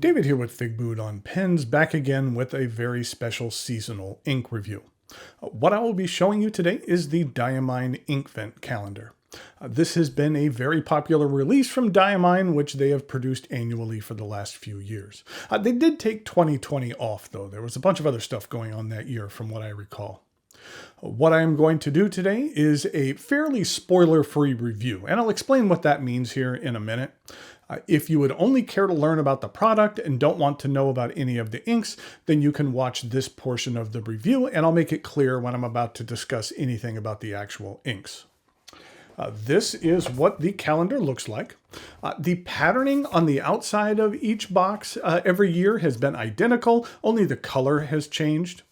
David here with Figboot on Pens, back again with a very special seasonal ink review. What I will be showing you today is the Diamine Inkvent Calendar. This has been a very popular release from Diamine, which they have produced annually for the last few years. They did take 2020 off, though. There was a bunch of other stuff going on that year, from what I recall. What I am going to do today is a fairly spoiler-free review, and I'll explain what that means here in a minute. If you would only care to learn about the product and don't want to know about any of the inks, then you can watch this portion of the review, and I'll make it clear when I'm about to discuss anything about the actual inks. This is what the calendar looks like. The patterning on the outside of each box every year has been identical, only the color has changed.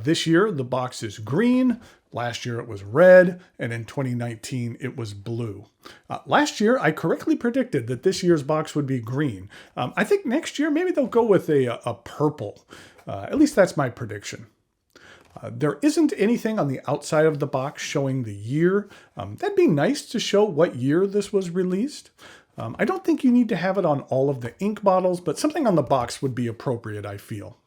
This year the box is green, last year it was red, and in 2019 it was blue. Last year I correctly predicted that this year's box would be green. I think next year maybe they'll go with a purple. At least that's my prediction. There isn't anything on the outside of the box showing the year. That'd be nice to show what year this was released. I don't think you need to have it on all of the ink bottles, but something on the box would be appropriate, I feel.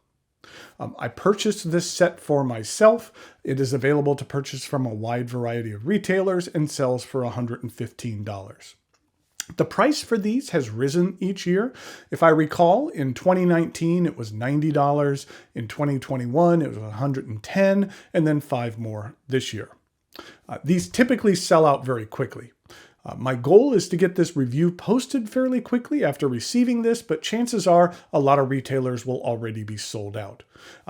I purchased this set for myself. It is available to purchase from a wide variety of retailers and sells for $115. The price for these has risen each year. If I recall, in 2019 it was $90, in 2021 it was $110, and then $5 more this year. These typically sell out very quickly. My goal is to get this review posted fairly quickly after receiving this, but chances are a lot of retailers will already be sold out.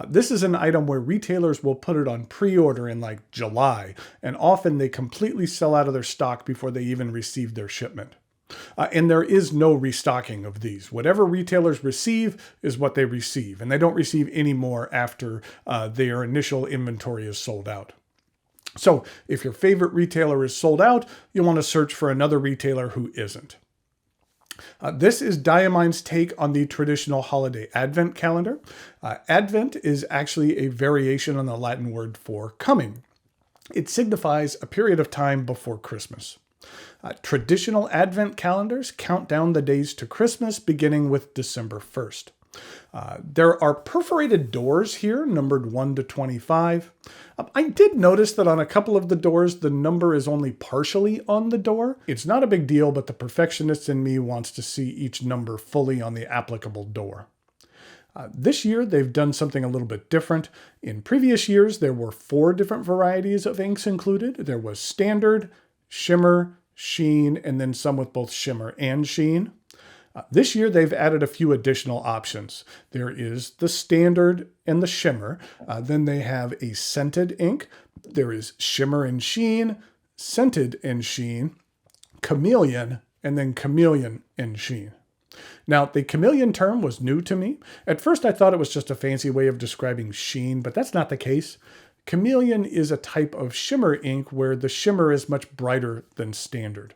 This is an item where retailers will put it on pre-order in like July, and often they completely sell out of their stock before they even receive their shipment. And there is no restocking of these. Whatever retailers receive is what they receive, and they don't receive any more after their initial inventory is sold out. So if your favorite retailer is sold out, you'll want to search for another retailer who isn't. This is Diamine's take on the traditional holiday Advent calendar. Advent is actually a variation on the Latin word for coming. It signifies a period of time before Christmas. Traditional Advent calendars count down the days to Christmas, beginning with December 1st. There are perforated doors here, numbered 1 to 25. I did notice that on a couple of the doors, the number is only partially on the door. It's not a big deal, but the perfectionist in me wants to see each number fully on the applicable door. This year, they've done something a little bit different. In previous years, there were 4 different varieties of inks included. There was standard, shimmer, sheen, and then some with both shimmer and sheen. This year, they've added a few additional options. There is the standard and the shimmer. Then they have a scented ink. There is shimmer and sheen, scented and sheen, chameleon, and then chameleon and sheen. Now, the chameleon term was new to me. At first, I thought it was just a fancy way of describing sheen, but that's not the case. Chameleon is a type of shimmer ink where the shimmer is much brighter than standard.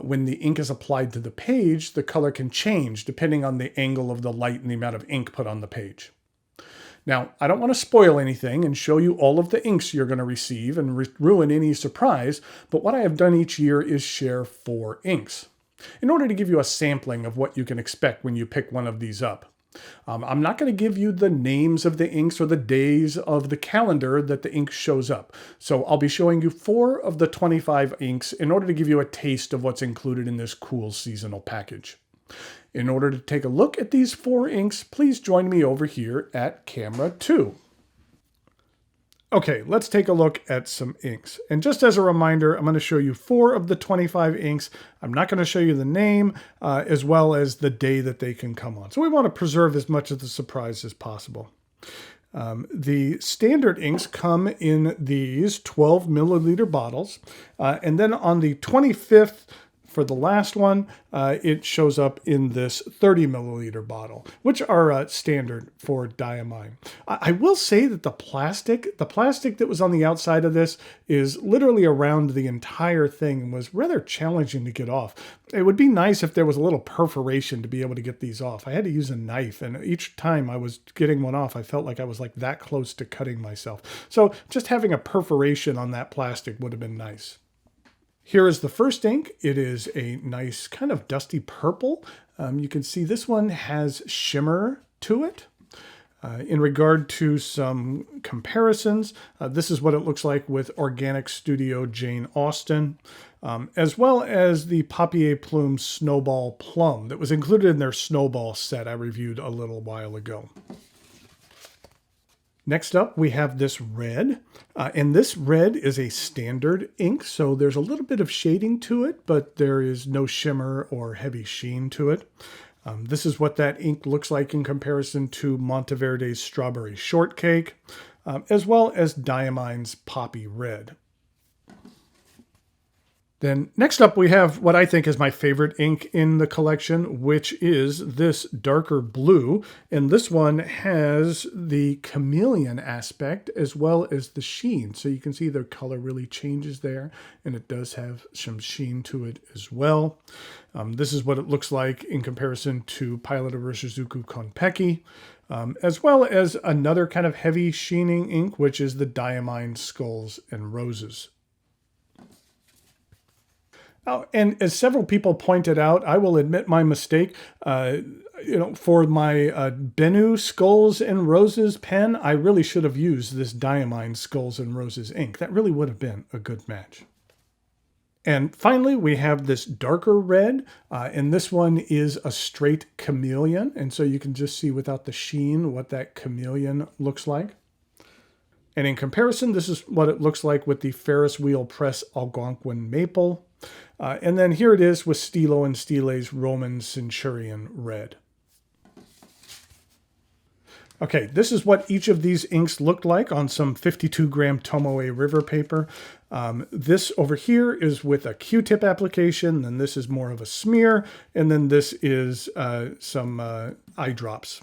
When the ink is applied to the page, the color can change depending on the angle of the light and the amount of ink put on the page. Now, I don't want to spoil anything and show you all of the inks you're going to receive and ruin any surprise, but what I have done each year is share 4 inks in order to give you a sampling of what you can expect when you pick one of these up. I'm not going to give you the names of the inks or the days of the calendar that the ink shows up. So I'll be showing you 4 of the 25 inks in order to give you a taste of what's included in this cool seasonal package. In order to take a look at these 4 inks, please join me over here at camera 2. Okay, let's take a look at some inks. And just as a reminder, I'm going to show you 4 of the 25 inks. I'm not going to show you the name as well as the day that they can come on. So we want to preserve as much of the surprise as possible. The standard inks come in these 12 milliliter bottles. And then on the 25th, for the last one, it shows up in this 30 milliliter bottle, which are standard for Diamine. I will say that the plastic that was on the outside of this is literally around the entire thing and was rather challenging to get off. It would be nice if there was a little perforation to be able to get these off. I had to use a knife, and each time I was getting one off, I felt like I was like that close to cutting myself. So just having a perforation on that plastic would have been nice. Here is the first ink. It is a nice kind of dusty purple. You can see this one has shimmer to it. In regard to some comparisons, this is what it looks like with Organic Studio Jane Austen, as well as the Papier Plume Snowball Plum that was included in their Snowball set I reviewed a little while ago. Next up, we have this red, and this red is a standard ink, so there's a little bit of shading to it, but there is no shimmer or heavy sheen to it. This is what that ink looks like in comparison to Monteverde's Strawberry Shortcake, as well as Diamine's Poppy Red. Then next up we have what I think is my favorite ink in the collection, which is this darker blue. And this one has the chameleon aspect as well as the sheen. So you can see the color really changes there, and it does have some sheen to it as well. This is what it looks like in comparison to Pilot of Urshizuku Konpeki, as well as another kind of heavy sheening ink, which is the Diamine Skulls and Roses. Oh, and as several people pointed out, I will admit my mistake. For my Bennu Skulls and Roses pen, I really should have used this Diamine Skulls and Roses ink. That really would have been a good match. And finally, we have this darker red, and this one is a straight chameleon. And so you can just see without the sheen what that chameleon looks like. And in comparison, this is what it looks like with the Ferris Wheel Press Algonquin Maple. And then here it is with Stilo and Stile's Roman Centurion Red. Okay, this is what each of these inks looked like on some 52-gram Tomoe River paper. This over here is with a Q-tip application, then this is more of a smear, and then this is some eye drops.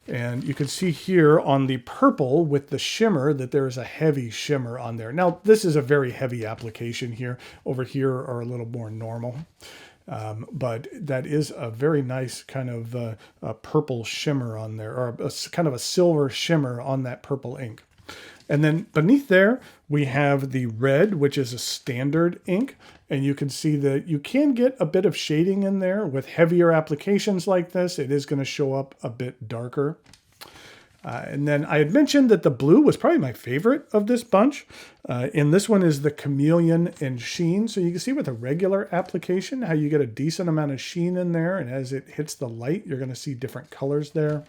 And you can see here on the purple with the shimmer that there is a heavy shimmer on there. Now, this is a very heavy application here. Over here are a little more normal. But that is a very nice kind of a purple shimmer on there, or kind of a silver shimmer on that purple ink. And then beneath there, we have the red, which is a standard ink. And you can see that you can get a bit of shading in there. With heavier applications like this, it is going to show up a bit darker. And then I had mentioned that the blue was probably my favorite of this bunch. And this one is the Chameleon and Sheen. So you can see with a regular application how you get a decent amount of sheen in there. And as it hits the light, you're going to see different colors there.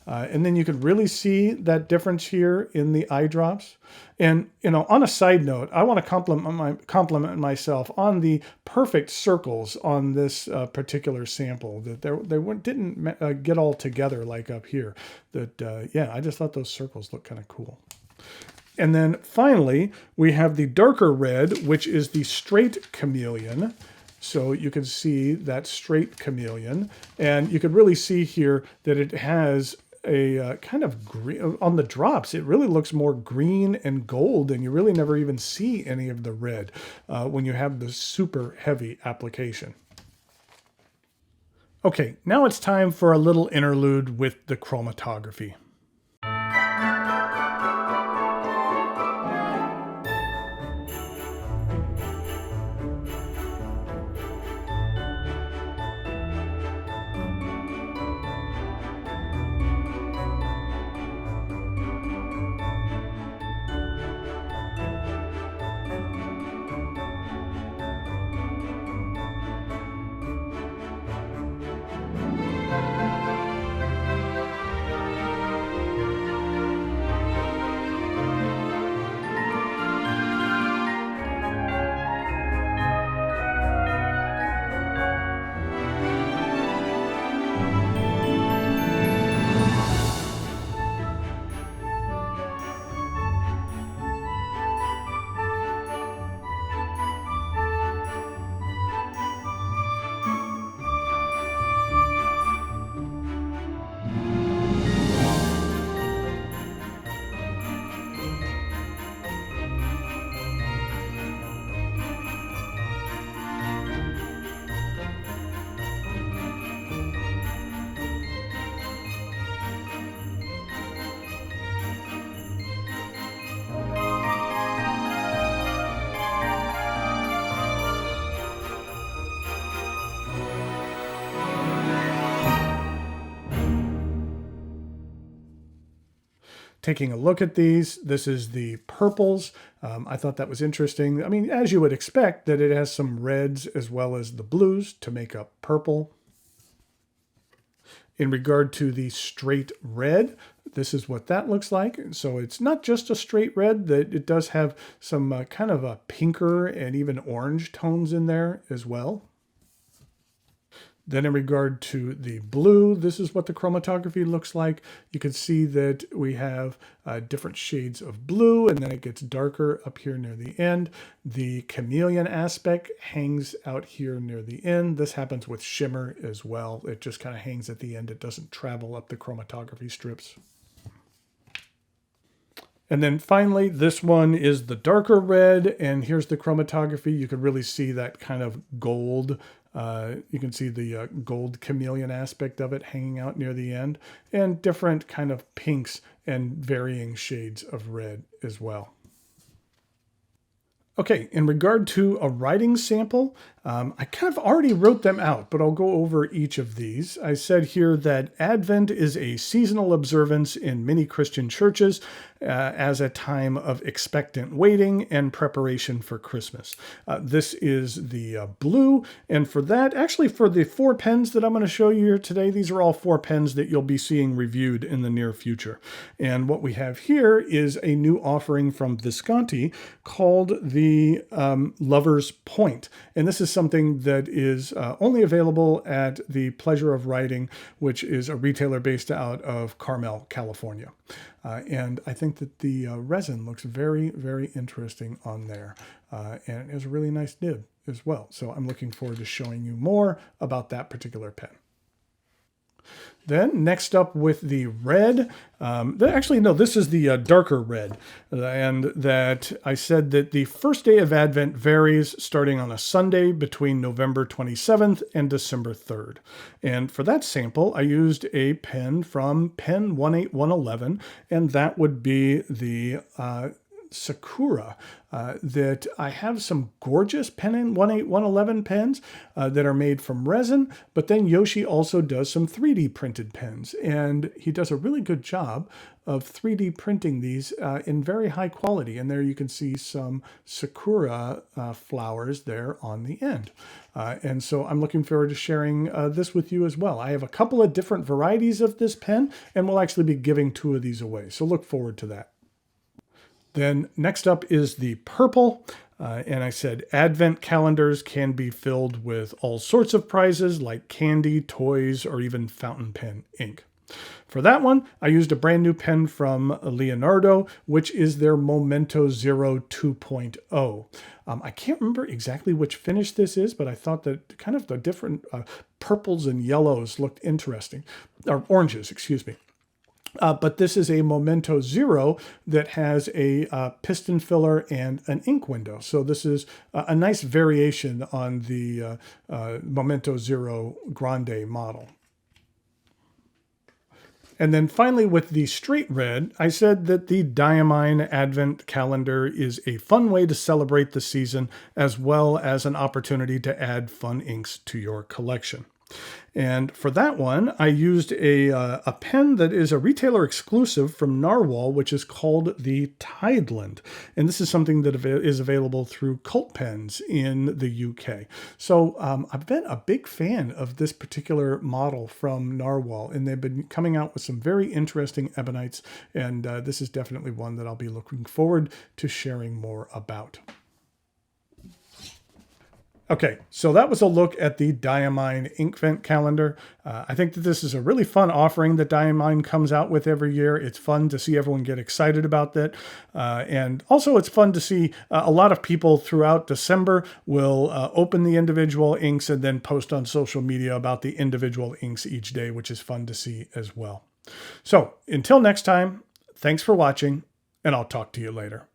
And then you can really see that difference here in the eye drops. And, on a side note, I want to compliment myself on the perfect circles on this particular sample. That they didn't get all together like up here. Yeah, I just thought those circles look kind of cool. And then finally, we have the darker red, which is the straight chameleon. So you can see that straight chameleon. And you can really see here that it has a kind of green on the drops. It really looks more green and gold, and you really never even see any of the red when you have the super heavy application. Okay, now it's time for a little interlude with the chromatography. taking a look at these, this is the purples. I thought that was interesting. I mean, as you would expect, that it has some reds as well as the blues to make up purple. In regard to the straight red, this is what that looks like. So it's not just a straight red, that it does have some kind of a pinker and even orange tones in there as well. Then in regard to the blue, this is what the chromatography looks like. You can see that we have different shades of blue, and then it gets darker up here near the end. The chameleon aspect hangs out here near the end. This happens with shimmer as well. It just kind of hangs at the end. It doesn't travel up the chromatography strips. And then finally, this one is the darker red, and here's the chromatography. You can really see that kind of gold. You can see the gold chameleon aspect of it hanging out near the end, and different kind of pinks and varying shades of red as well. Okay, in regard to a writing sample, I kind of already wrote them out, but I'll go over each of these. I said here that Advent is a seasonal observance in many Christian churches as a time of expectant waiting and preparation for Christmas. This is the blue, and for that, actually for the 4 pens that I'm going to show you here today, these are all 4 pens that you'll be seeing reviewed in the near future. And what we have here is a new offering from Visconti called the Lover's Point. And this is something that is only available at the Pleasure of Writing, which is a retailer based out of Carmel, California. And I think that the resin looks very, very interesting on there. And it has a really nice nib as well. So I'm looking forward to showing you more about that particular pen. Then next up with the red, actually no, this is the darker red, and that I said that the first day of Advent varies starting on a Sunday between November 27th and December 3rd. And for that sample, I used a pen from Pen 18111, and that would be the Sakura. That I have some gorgeous Pen 18111 pens that are made from resin, but then Yoshi also does some 3D printed pens, and he does a really good job of 3D printing these in very high quality. And there you can see some Sakura flowers there on the end. And so I'm looking forward to sharing this with you as well. I have a couple of different varieties of this pen, and we'll actually be giving 2 of these away. So look forward to that. Then next up is the purple, and I said Advent calendars can be filled with all sorts of prizes like candy, toys, or even fountain pen ink. For that one, I used a brand new pen from Leonardo, which is their Momento Zero 2.0. I can't remember exactly which finish this is, but I thought that kind of the different purples and yellows looked interesting, or oranges, excuse me. But this is a Momento Zero that has a piston filler and an ink window. So this is a nice variation on the Momento Zero Grande model. And then finally with the straight red, I said that the Diamine Advent Calendar is a fun way to celebrate the season, as well as an opportunity to add fun inks to your collection. And for that one, I used a pen that is a retailer exclusive from Narwhal, which is called the Tideland. And this is something that is available through Cult Pens in the UK. So I've been a big fan of this particular model from Narwhal, and they've been coming out with some very interesting ebonites. And this is definitely one that I'll be looking forward to sharing more about. Okay, so that was a look at the Diamine Inkvent calendar. I think that this is a really fun offering that Diamine comes out with every year. It's fun to see everyone get excited about that. And also it's fun to see a lot of people throughout December will open the individual inks and then post on social media about the individual inks each day, which is fun to see as well. So until next time, thanks for watching, and I'll talk to you later.